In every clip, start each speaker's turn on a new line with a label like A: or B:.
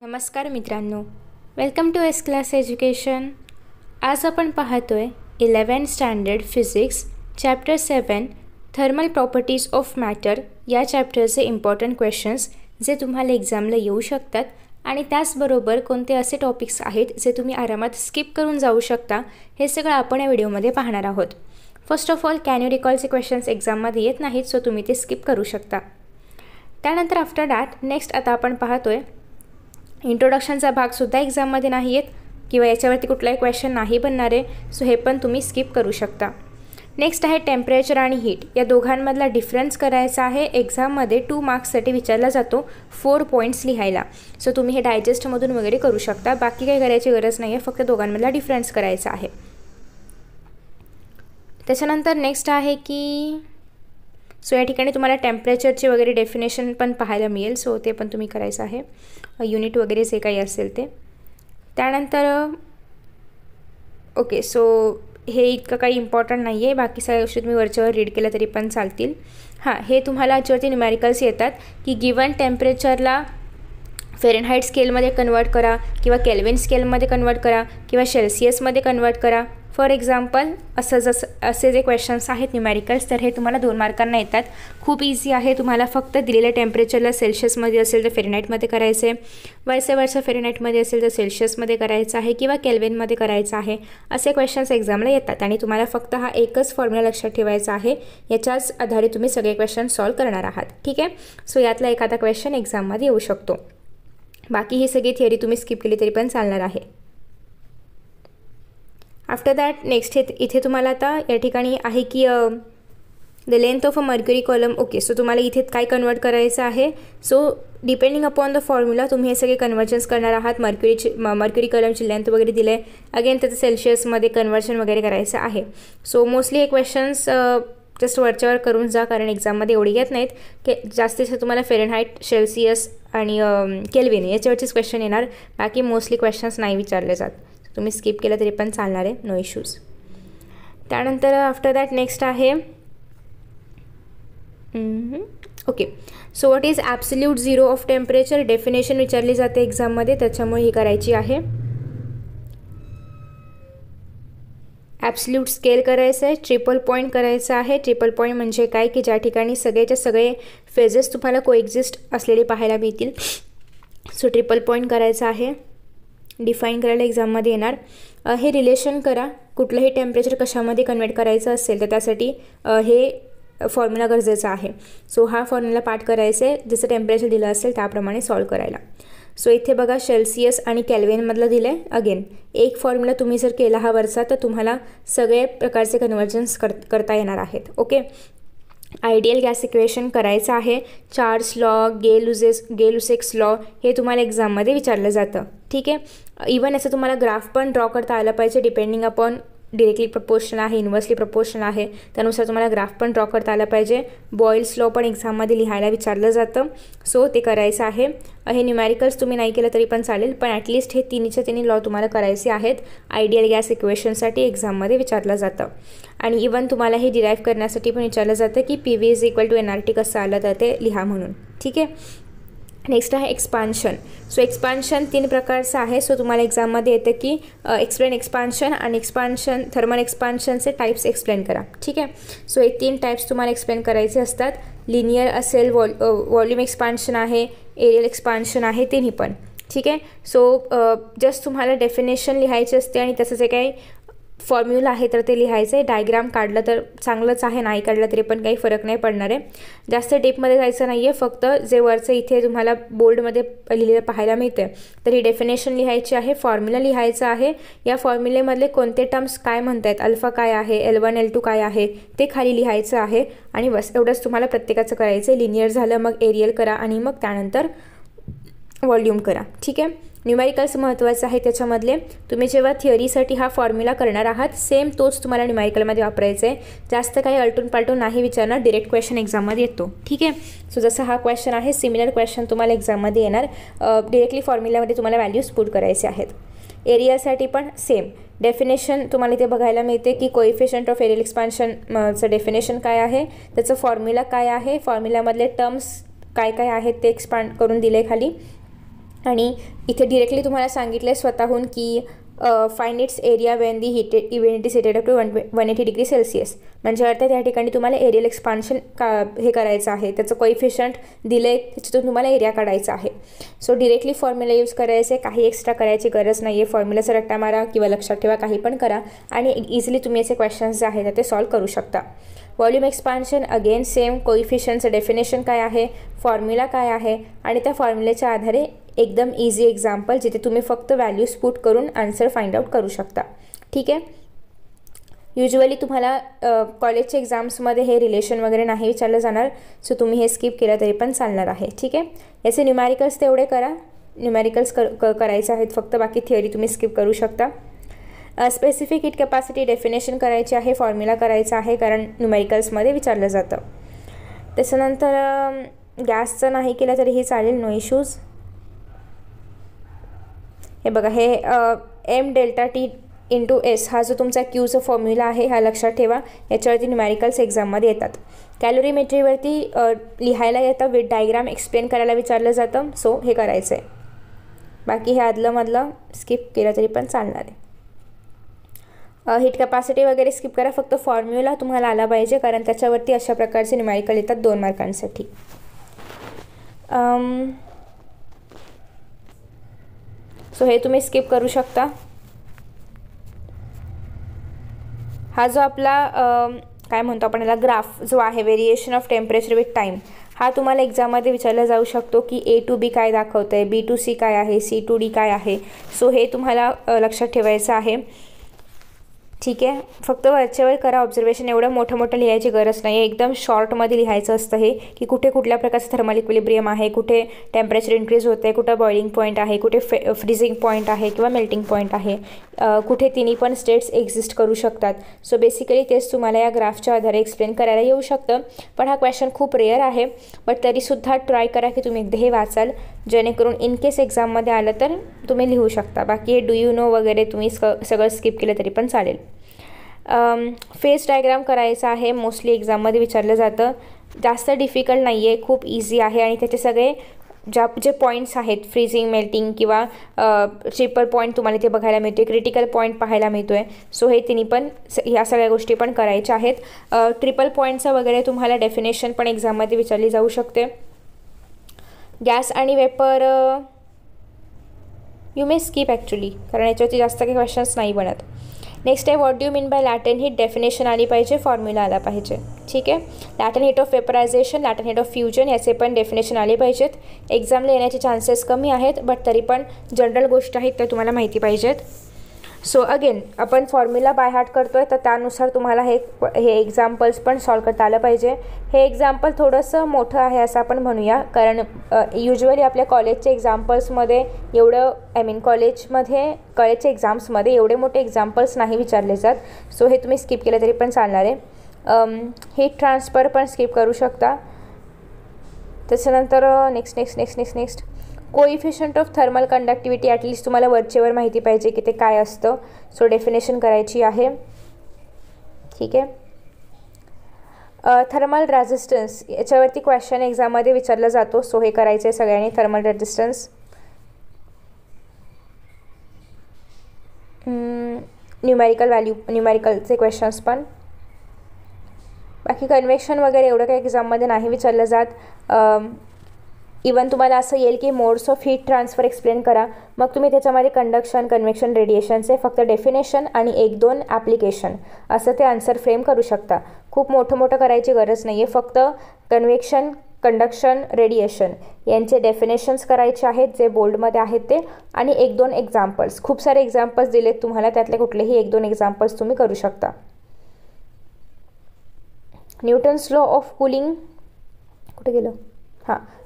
A: नमस्कार मित्रांनो, welcome to S Class Education. आज आपण पाहतोय 11th standard physics chapter 7 thermal properties of matter या चॅप्टरचे इम्पॉर्टंट क्वेश्चन्स जे तुम्हाला एक्झामला येऊ शकतात आणि त्याचबरोबर कोणते असे टॉपिक्स आहेत जे तुम्ही आरामात स्किप करून जाऊ शकता, हे सगळं आपण या व्हिडिओमध्ये पाहणार आहोत. First of all, can you रिकॉलचे क्वेश्चन्स एक्झाममध्ये येत नाहीत, सो तुम्ही ते स्किप करू शकता. त्यानंतर आफ्टर दॅट नेक्स्ट आता आपण पाहतोय इंट्रोडक्शनचा भागसुद्धा एक्झाममध्ये नाही येत किंवा याच्यावरती कुठलाही क्वेश्चन नाही बनणार आहे, सो हे पण तुम्ही स्किप करू शकता. नेक्स्ट आहे टेम्परेचर आणि हीट या दोघांमधला डिफरन्स करायचा आहे. एक्झाममध्ये 2 मार्क्ससाठी विचारला जातो 4 पॉईंट्स लिहायला, सो तुम्ही हे डायजेस्टमधून वगैरे करू शकता. बाकी काही करायची गरज नाही आहे, फक्त दोघांमधला डिफरन्स करायचा आहे. त्याच्यानंतर नेक्स्ट आहे की सो या ठिकाणी तुम्हाला टेम्परेचरचे वगैरे डेफिनेशन पण पाहायला मिळेल, सो ते पण तुम्ही करायचं आहे, युनिट वगैरे जे काही असेल ते. त्यानंतर ओके, सो हे इतकं काही इम्पॉर्टंट नाही आहे, बाकी सगळ्या गोष्टी तुम्ही वरच्यावर रीड केल्या तरी पण चालतील. हां, हे तुम्हाला याच्यावरती न्यूमॅरिकल्स येतात की गिवन टेम्परेचरला फेरेनहाईट स्केलमध्ये कन्वर्ट करा किंवा केल्विन स्केलमध्ये कन्वर्ट करा किंवा सेल्सियसमध्ये कन्वर्ट करा. फॉर एक्झाम्पल असे जे क्वेश्चन्स आहेत न्यूमॅरिकल्स, तर हे तुम्हाला 2 मार्कांना येतात. खूप इझी आहे. तुम्हाला फक्त दिलेल्या टेम्परेचरला सेल्सियसमध्ये असेल तर फेरेनहाईटमध्ये करायचं आहे, वरचं फेरेनहाईटमध्ये असेल तर सेल्सियसमध्ये करायचं आहे किंवा केल्विनमध्ये करायचं आहे. असे क्वेश्चन्स एक्झामला येतात आणि तुम्हाला फक्त हा एकच फॉर्म्युला लक्षात ठेवायचा आहे. याच्याच आधारे तुम्ही सगळे क्वेश्चन सॉल्व करणार आहात. ठीक आहे, सो यातला एखादा क्वेश्चन एक्झाममध्ये येऊ शकतो. बाकी ही सगळी थिअरी तुम्ही स्किप केली तरी पण चालणार आहे. आफ्टर दॅट नेक्स्ट इथे तुम्हाला आता या ठिकाणी आहे की the length of a mercury column. Okay, so तुम्हाला इथे काय कन्वर्ट करायचं आहे. So depending upon the formula तुम्ही हे सगळे कन्वर्जन्स करणार आहात. मर्क्युरी कॉलमची लेंथ वगैरे दिलं आहे, अगेन त्याचं सेल्सियसमध्ये कन्वर्जन वगैरे करायचं आहे. सो मोस्टली हे क्वेश्चन्स जस्ट वरच्यावर करून जा, कारण एक्झाममध्ये एवढी येत नाहीत की जास्तीत तुम्हाला फेरेनहाईट, सेल्सियस आणि केल्विन याच्यावरचीच क्वेश्चन येणार. बाकी मोस्टली क्वेश्चन्स नाही विचारले जात, तुम्ही स्किप केलं तरी पण चालणार आहे, नो इश्यूज. त्यानंतर आफ्टर दॅट नेक्स्ट आहे okay, so what is absolute zero of temperature. Definition विचारली जाते एक्झाममध्ये, त्याच्यामुळे ही करायची आहे. ॲब्सल्यूट स्केल करायचं आहे, ट्रिपल पॉईंट करायचं आहे. ट्रिपल पॉईंट म्हणजे काय की ज्या ठिकाणी सगळेच्या सगळे फेजेस तुम्हाला कोएक्झिस्ट असलेले पाहायला मिळतील, सो ट्रिपल पॉईंट करायचं आहे. डिफाईन करायला एक्झाममध्ये येणार. हे रिलेशन करा, कुठलंही टेम्परेचर कशामध्ये कन्वर्ट करायचं असेल तर त्यासाठी हे फॉर्म्युला गरजेचा आहे. सो हा फॉर्म्युला पाठ करायचं आहे, जसं टेम्परेचर दिलं असेल त्याप्रमाणे सॉल्व करायला. सो इथे बघा सेल्सियस आणि केल्विनमधलं दिलं आहे. अगेन एक फॉर्म्युला तुम्ही जर केला हा वरचा तर तुम्हाला सगळे प्रकारचे कन्वर्जन्स करता येणार आहेत. ओके, आयडियल गॅस इक्वेशन करायचं आहे. चार्ल्स लॉ, गे-लुसेक्स लॉ हे तुम्हाला एक्झाममध्ये विचारलं जातं. ठीक आहे, इवन याचं तुम्हाला ग्राफ पण ड्रॉ करता आलं पाहिजे. डिपेंडिंग अपॉन डिरेक्टली प्रपोर्शनल आहे, इन्व्हर्सली प्रपोर्शनल आहे, त्यानुसार तुम्हाला ग्राफ पण ड्रॉ करता आलं पाहिजे. बॉयल्स लॉ पण एक्झाममध्ये लिहायला विचारलं जातं, सो ते करायचं आहे. हे न्यूमॅरिकल्स तुम्ही नाही केलं तरी पण चालेल, पण ॲटलिस्ट हे तिन्हीच्या तिन्ही लॉ तुम्हाला करायचे आहेत. आयडियल गॅस इक्वेशनसाठी एक्झाममध्ये विचारलं जातं. आणि इवन तुम्हाला हे डिराईव्ह करण्यासाठी पण विचारलं जातं की PV is equal to NRT कसं आलं तर ते लिहा म्हणून. ठीक आहे, नेक्स्ट आहे एक्सपान्शन. सो एक्सपान्शन 3 प्रकारचं आहे. सो तुम्हाला एक्झाममध्ये येतं की एक्सप्लेन एक्सपान्शन आणि थर्मल एक्सपान्शनचे टाईप्स एक्सप्लेन करा. ठीक आहे, सो हे 3 टाईप्स तुम्हाला एक्सप्लेन करायचे असतात. लिनियर असेल, व्हॉल्यूम एक्सपान्शन आहे, एरियल एक्सपान्शन आहे, तिन्ही पण. ठीक आहे, सो जस्ट तुम्हाला डेफिनेशन लिहायची असते आणि त्याचं जे काही फॉर्म्युला आहे तर ते लिहायचं आहे. डायग्राम काढलं तर चांगलंच आहे, नाही काढलं तरी पण काही फरक नाही पडणार आहे. जास्त डीपमध्ये जायचं नाही आहे, फक्त जे वरचं इथे तुम्हाला बोर्डमध्ये लिहिलेलं पाहायला मिळतं तर ही डेफिनेशन लिहायची आहे, फॉर्म्युला लिहायचा आहे. या फॉर्म्युलेमधले कोणते टर्म्स काय म्हणत आहेत, अल्फा काय आहे, L1 L2 काय आहे ते खाली लिहायचं आहे. आणि बस एवढंच तुम्हाला प्रत्येकाचं करायचं आहे. लिनियर झालं मग एरियल करा आणि मग त्यानंतर व्हॉल्यूम करा. ठीक आहे, न्यूमॅरिकल्स महत्त्वाचं आहे. त्याच्यामधले तुम्ही जेव्हा थिअरीसाठी हा फॉर्म्युला करणार आहात सेम तोच तुम्हाला न्यूमॅरिकलमध्ये वापरायचा आहे. जास्त काही अल्टून पालटून नाही विचारणार, डिरेक्ट क्वेश्चन एक्झाममध्ये येतो. ठीक आहे, सो जसं हा क्वेश्चन आहे सिमिलर क्वेश्चन तुम्हाला एक्झाममध्ये येणार. डिरेक्टली फॉर्म्युल्यामध्ये तुम्हाला व्हॅल्यूज पुट करायचे आहेत. एरियासाठी पण सेम डेफिनेशन तुम्हाला इथे बघायला मिळते की कोइफिशियंट ऑफ एरियल एक्सपान्शनचं डेफिनेशन काय आहे, त्याचं फॉर्म्युला काय आहे, फॉर्म्युल्यामधले टर्म्स काय काय आहेत ते एक्सपांड करून दिले खाली. आणि इथे डिरेक्टली तुम्हाला सांगितलं आहे स्वतःहून की find its area when the heated event is heated up to 180 degree Celsius. म्हणजे अर्थात या ठिकाणी तुम्हाला एरियल एक्सपान्शन हे करायचं आहे, त्याचं कोइफिशियंट दिलं आहे, त्याच्यातून तुम्हाला एरिया काढायचा आहे. सो डिरेक्टली फॉर्म्युला यूज करायचं आहे, काही एक्स्ट्रा करायची गरज नाही आहे. फॉर्म्युलाचा रट्टा मारा किंवा लक्षात ठेवा, काही पण करा आणि इझिली तुम्ही याचे क्वेश्चन्स जे आहेत ते सॉल्व करू शकता. व्हॉल्यूम एक्सपान्शन अगेन सेम, कोइफिशियंटचं डेफिनेशन काय आहे, फॉर्म्युला काय आहे आणि त्या फॉर्म्युलेच्या आधारे एकदम इझी एक्झाम्पल जिथे तुम्ही फक्त व्हॅल्यूज पुट करून आन्सर फाइंड आउट करू शकता. ठीक आहे. युजली तुम्हाला कॉलेजच्या एक्झाम्समध्ये हे रिलेशन वगैरे नाही विचारलं जाणार, सो तुम्ही हे स्किप केलं तरी पण चालणार आहे. ठीक आहे. याचे न्यूमॅरिकल्स तेवढे करा, न्यूमॅरिकल्स करायचे आहेत फक्त, बाकी थिअरी तुम्ही स्किप करू शकता. स्पेसिफिक हीट कॅपॅसिटी डेफिनेशन करायची आहे, फॉर्म्युला करायचा आहे कारण न्यूमॅरिकल्समध्ये विचारलं जातं. त्याच्यानंतर गॅसचं नाही केलं तरीही चालेल, नो इश्यूज. हे बघा, हे m∆T × S हा जो तुमचा क्यूचा फॉर्म्युला आहे हा लक्षात ठेवा, याच्यावरती न्यूमॅरिकल्स एक्झाममध्ये येतात. कॅलोरीमेट्रीवरती लिहायला येतं, विथ डायग्राम एक्सप्लेन करायला विचारलं जातं, सो हे करायचं आहे. बाकी हे आदलंमधलं स्किप केलं तरी पण चालणार आहे. हीट कॅपॅसिटी वगैरे स्किप करा, फक्त फॉर्म्युला तुम्हाला आला पाहिजे कारण त्याच्यावरती अशा प्रकारचे न्यूमॅरिकल येतात 2 मार्कांसाठी. सो हे तुम्ही स्किप करू शकता. हा जो आपला काय म्हणतो आपण याला ग्राफ जो आहे, variation of temperature with time, हा तुम्हाला एक्झाममध्ये विचारला जाऊ शकतो की A to B काय दाखवतं आहे, B to C काय आहे, C to D काय आहे. सो हे तुम्हाला लक्षात ठेवायचं आहे. ठीक आहे. फक्त वरच्यावर करा ऑब्झर्वेशन, एवढं मोठं लिहायची गरज नाही आहे, एकदम शॉर्टमध्ये लिहायचं असतं हे की कुठे कुठल्या प्रकारचं थर्मल इक्विलिब्रियम आहे, कुठे टेम्परेचर इन्क्रीज होते, कुठे बॉइलिंग पॉईंट आहे, कुठे फ्रीजिंग पॉईंट आहे किंवा मेल्टिंग पॉईंट आहे, कुठे तिन्ही पण स्टेट्स एक्झिस्ट करू शकतात. सो बेसिकली तेच तुम्हाला या ग्राफच्या आधारे एक्सप्लेन करायला येऊ शकतं. पण हा क्वेश्चन खूप रेअर आहे, बट तरीसुद्धा ट्राय करा की तुम्ही एकदा हे वाचाल, जेणेकरून इन केस एक्झाममध्ये आलं तर तुम्ही लिहू शकता. बाकी हे डू यू नो वगैरे तुम्ही सगळं स्किप केलं तरी पण चालेल. फेस डायग्राम करायचा आहे, मोस्टली एक्झाममध्ये विचारलं जातं, जास्त डिफिकल्ट नाही आहे, खूप इझी आहे आणि त्याचे सगळे जे पॉईंट्स आहेत, फ्रीजिंग, मेल्टिंग किंवा ट्रिपल पॉईंट तुम्हाला इथे बघायला मिळतो आहे, क्रिटिकल पॉईंट पाहायला मिळतो आहे. सो हे तिन्ही पण ह्या सगळ्या गोष्टी पण करायच्या आहेत. ट्रिपल पॉईंटचं वगैरे तुम्हाला डेफिनेशन पण एक्झाममध्ये विचारली जाऊ शकते. गॅस आणि vapour you may skip actually, कारण याच्यावरती जास्त काही क्वेश्चन्स नाही बनत. नेक्स्ट आहे what do you mean by latent heat, definition आली पाहिजे, फॉर्म्युला आला पाहिजे. ठीक आहे. Latent heat of vaporisation, latent heat of fusion याचे पण डेफिनेशन आले पाहिजेत. एक्झामला येण्याचे चान्सेस कमी आहेत, बट तरी पण जनरल गोष्ट आहेत त्या तुम्हाला माहिती पाहिजेत. सो अगेन आपण फॉर्म्युला बाय हार्ट करतो आहे, तर त्यानुसार तुम्हाला हे एक्झाम्पल्स पण सॉल्व करता आलं पाहिजे. हे एक्झाम्पल थोडंसं मोठं आहे असं आपण म्हणूया, कारण युजली आपल्या कॉलेजच्या एक्झाम्पल्समध्ये एवढं कॉलेजच्या एक्झाम्समध्ये एवढे मोठे एक्झाम्पल्स नाही विचारले जात. सो हे तुम्ही स्किप केलं तरी पण चालणार आहे. हीट ट्रान्सफर पण स्किप करू शकता. त्याच्यानंतर next coefficient of thermal conductivity, at least तुम्हाला वरचेवर माहिती पाहिजे की ते काय असतं. सो डेफिनेशन करायची आहे. ठीक आहे. थर्मल रेझिस्टन्स याच्यावरती क्वेश्चन एक्झाममध्ये विचारला जातो, सो हे करायचं आहे सगळ्यांनी. थर्मल रेझिस्टन्स, न्यूमॅरिकलचे क्वेश्चन्स पण. बाकी कन्व्हेक्शन वगैरे एवढं काही एक्झाममध्ये नाही विचारलं जात. इवन तुम्हाला असं येईल की modes of heat transfer explain करा, मग तुम्ही त्याच्यामध्ये कंडक्शन, कन्व्हेक्शन, रेडिएशनचे फक्त डेफिनेशन आणि 1-2 ॲप्लिकेशन असं ते आन्सर फ्रेम करू शकता. खूप मोठं करायची गरज नाही आहे, फक्त कन्व्हेक्शन, कंडक्शन, रेडिएशन यांचे डेफिनेशन्स करायचे आहेत जे बोल्डमध्ये आहेत ते, आणि 1-2 एक्झाम्पल्स. खूप सारे एक्झाम्पल्स दिलेत तुम्हाला, त्यातले कुठलेही 1-2 एक्झाम्पल्स तुम्ही करू शकता. न्यूटन्स लॉ ऑफ कूलिंग कुठे गेलं,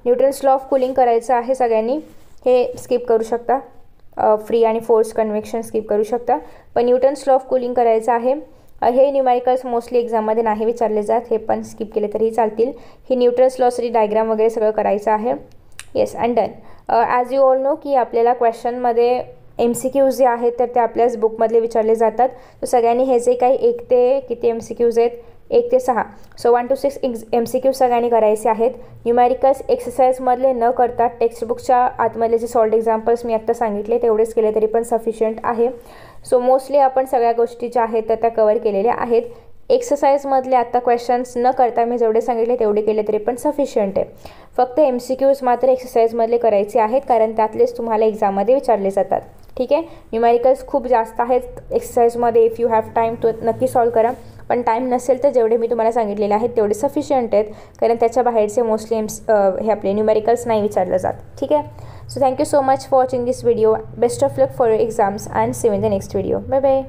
A: न्यूटन्स लॉ ऑफ कूलिंग करायचं आहे सगळ्यांनी, हे स्किप करू शकता. फ्री आणि फोर्स कन्व्हेक्शन स्किप करू शकता, पण न्यूटन्स लॉ ऑफ कूलिंग करायचं आहे. हे न्यूमॅरिकल्स मोस्टली एक्झाममध्ये नाही विचारले जात, हे पण स्किप केले तरीही चालतील. ही न्यूटन्स लॉसाठी डायग्राम वगैरे सगळं करायचं आहे. Yes, and done. As you all know की आपल्याला क्वेश्चनमध्ये MCQs जे आहेत तर ते आपल्याच बुकमधले विचारले जातात. तर सगळ्यांनी हे जे काही 1 ते किती MCQs आहेत 1 ते 6. सो 1 to 6 MCQ सगळ्यांनी करायचे आहेत. न्यूमॅरिकल्स एक्सरसाइजमधले न करता टेक्स्टबुकच्या आतमधले जे सॉल्ड एक्झाम्पल्स मी आत्ता सांगितले तेवढेच केले तरी पण सफिशियंट आहे. सो मोस्टली आपण सगळ्या गोष्टी ज्या आहेत त्या कवर केलेल्या आहेत. एक्सरसाइजमधले आत्ता क्वेश्चन्स न करता मी जेवढे सांगितले तेवढे केले तरी पण सफिशियंट आहे. फक्त MCQज मात्र एक्सरसाइजमधले करायचे आहेत कारण त्यातलेच तुम्हाला एक्झाममध्ये विचारले जातात. ठीक आहे. न्यूमॅरिकल्स खूप जास्त आहेत एक्सरसाइजमध्ये. इफ यू हॅव टाईम तो नक्की सॉल्व करा, पण टाईम नसेल तर जेवढे मी तुम्हाला सांगितलेले आहेत तेवढे सफिशियंट आहेत कारण त्याच्या बाहेरचे मोस्टली हे आपले न्यूमॅरिकल्स नाही विचारलं जात. ठीक आहे. So thank you so much for watching this video. Best of luck for your exams and see you in the next video. Bye bye.